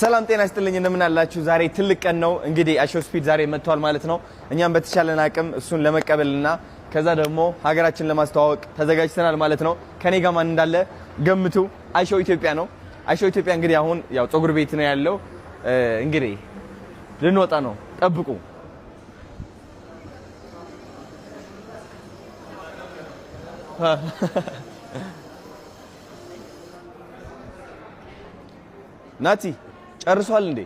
ሰላም ጤና ይስጥልኝ እንደምን አላችሁ ዛሬ ትልቅ ቀን ነው እንግዲህ አሾ ስፒድ ዛሬ መጥቷል ማለት ነው እኛም በተቻለን አቅም እሱን ለመቀበልና ከዛ ደግሞ ሀገራችን ለማስተዋወቅ ተዘጋጅተናል ማለት ነው ከኔ ጋር ማን እንዳለ ገምቱ አሾ ኢትዮጵያ ነው አሾ ኢትዮጵያ እንግዲህ አሁን ያው ፀጉር ቤት ነው ያለው እንግዲህ ልንወጣ ነው ጠብቁ ናቲ ጨርሷል እንዴ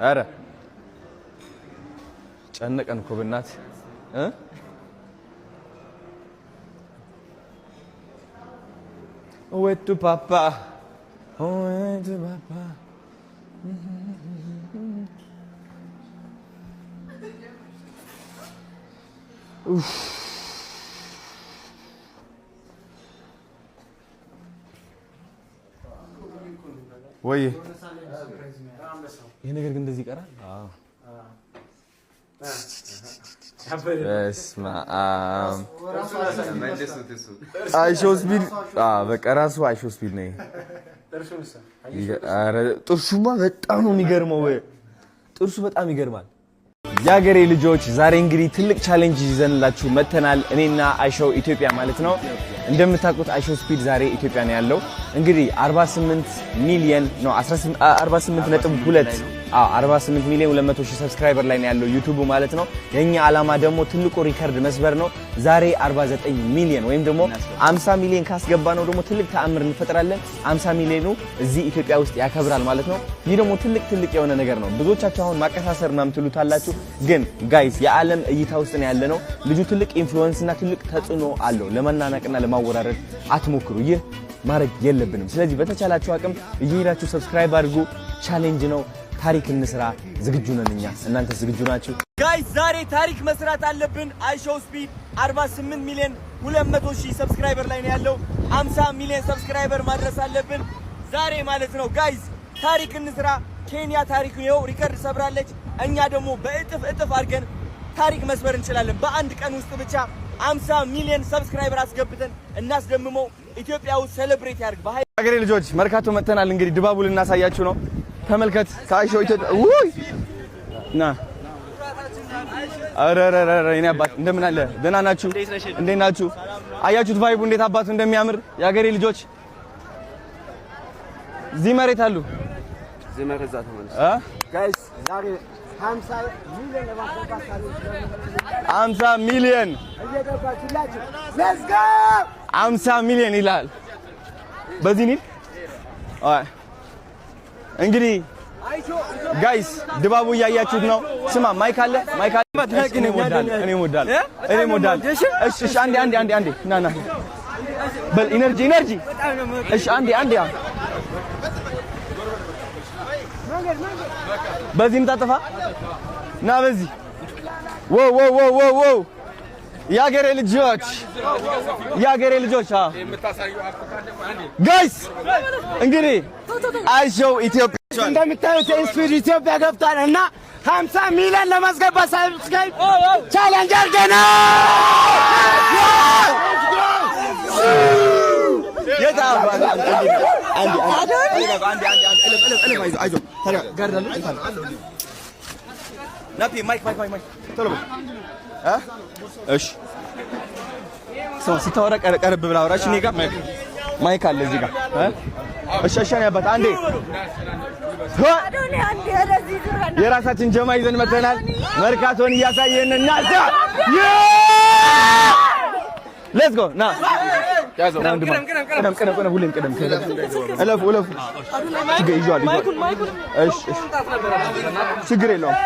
አረ ጨነቀን እኮ በእናት ወቱ ፓፓ ወይ ይሄ ነገር ግን እንደዚህ ይቀራል በስመ አብ አሾ ስፒድ በቃ ራሱ አሾ ስፒድ ነው አረ ጥርሱማ በጣም ነው የሚገርመው ጥርሱ በጣም ይገርማል ያገሬ ልጆች ዛሬ እንግዲህ ትልቅ ቻሌንጅ ይዘንላችሁ መተናል እኔና አሾ ኢትዮጵያ ማለት ነው እንደምታውቁት አሾ ስፒድ ዛሬ ኢትዮጵያ ነው ያለው እንግዲህ 48 ሚሊዮን ነው 48.2 48 ሚሊዮን 200 ሺህ ሰብስክራይበር ላይ ነው ያለው ዩቲዩብ ማለት ነው የኛ አላማ ደግሞ ትልቁ ሪከርድ መስበር ነው ዛሬ 49 ሚሊዮን ወይም ደግሞ 50 ሚሊዮን ካስገባ ነው ደግሞ ትልቅ ተአምር እንፈጥራለን 50 ሚሊዮኑ እዚህ ኢትዮጵያ ውስጥ ያከብራል ማለት ነው ይህ ደግሞ ትልቅ የሆነ ነገር ነው ብዙዎቻችሁ አሁን ማቀሳሰር ምናምን ትሉታላችሁ ግን ጋይስ የዓለም እይታ ውስጥ ነው ያለነው ልጁ ትልቅ ኢንፍሉዌንስ እና ትልቅ ተጽዕኖ አለው ለመናናቅና ለማወራረድ አትሞክሩ ይህ ማድረግ የለብንም ስለዚህ በተቻላችሁ አቅም እየሄዳችሁ ሰብስክራይብ አድርጉ ቻሌንጅ ነው ታሪክ እንስራ ዝግጁ ነን እኛ እናንተ ዝግጁ ናችሁ ጋይስ ዛሬ ታሪክ መስራት አለብን አሾ ስፒድ 48 ሚሊዮን 200 ሺህ ሰብስክራይበር ላይ ነው ያለው 50 ሚሊዮን ሰብስክራይበር ማድረስ አለብን ዛሬ ማለት ነው ጋይስ ታሪክ እንስራ ኬንያ ታሪክ ነው ሪከርድ ሰብራለች እኛ ደግሞ በእጥፍ አድርገን ታሪክ መስበር እንችላለን በአንድ ቀን ውስጥ ብቻ 50 ሚሊዮን ሰብስክራይበር አስገብተን እናስደምመው ኢትዮጵያው ሴሌብሬት ያርግ በሃይ አገሬ ልጆች መርካቶ መተናል እንግዲህ ድባቡ ልናሳያችሁ ነው ተመልከት ካሾ ኢትዮጵያ ውይ ና አረረረ እኔ አባት እንደምን አለ ደህና ናችሁ እንዴት ናችሁ አያችሁት ቫይቡ እንዴት አባቱ እንደሚያምር ያገሬ ልጆች እዚህ መሬት አሉ እዚህ መሬት ዛት ማለት ጋይስ ዛሬ 50 ሚሊዮን ለማስገባት 50 ሚሊዮን እየገባችላችሁ ሌትስ ጎ 50 ሚሊዮን ይላል በዚህ ኒል አይ እንግዲህ ጋይስ ድባቡ ያያችሁት ነው ስማ ማይክ አለ እኔ ሞዳል እሺ አንዴ ና በል ኢነርጂ እሺ አንዴ በዚህም ታጠፋ ና በዚህ ወው ያገሬ ልጆች ጋይስ እንግዲህ አሾ ኢትዮጵያ እንደምታዩት ስፒድ ኢትዮጵያ ገብቷል እና 50 ሚሊዮን ለማስገባት ሰብስክራይብ ቻሌንጅ አድርገናል እሺ ስታወራ ቀረብ ብላ አውራሽ እኔ ጋር ማይክ አለ እዚህ ጋር እሺ ያባት አንዴ የራሳችን ጀማ ይዘን መተናል መርካቶን እያሳየን እናዛ ሌትስ ጎ ና ያዘው ቀደም ሁሌም ቀደም እለፉ ይዟል እሺ ችግር የለውም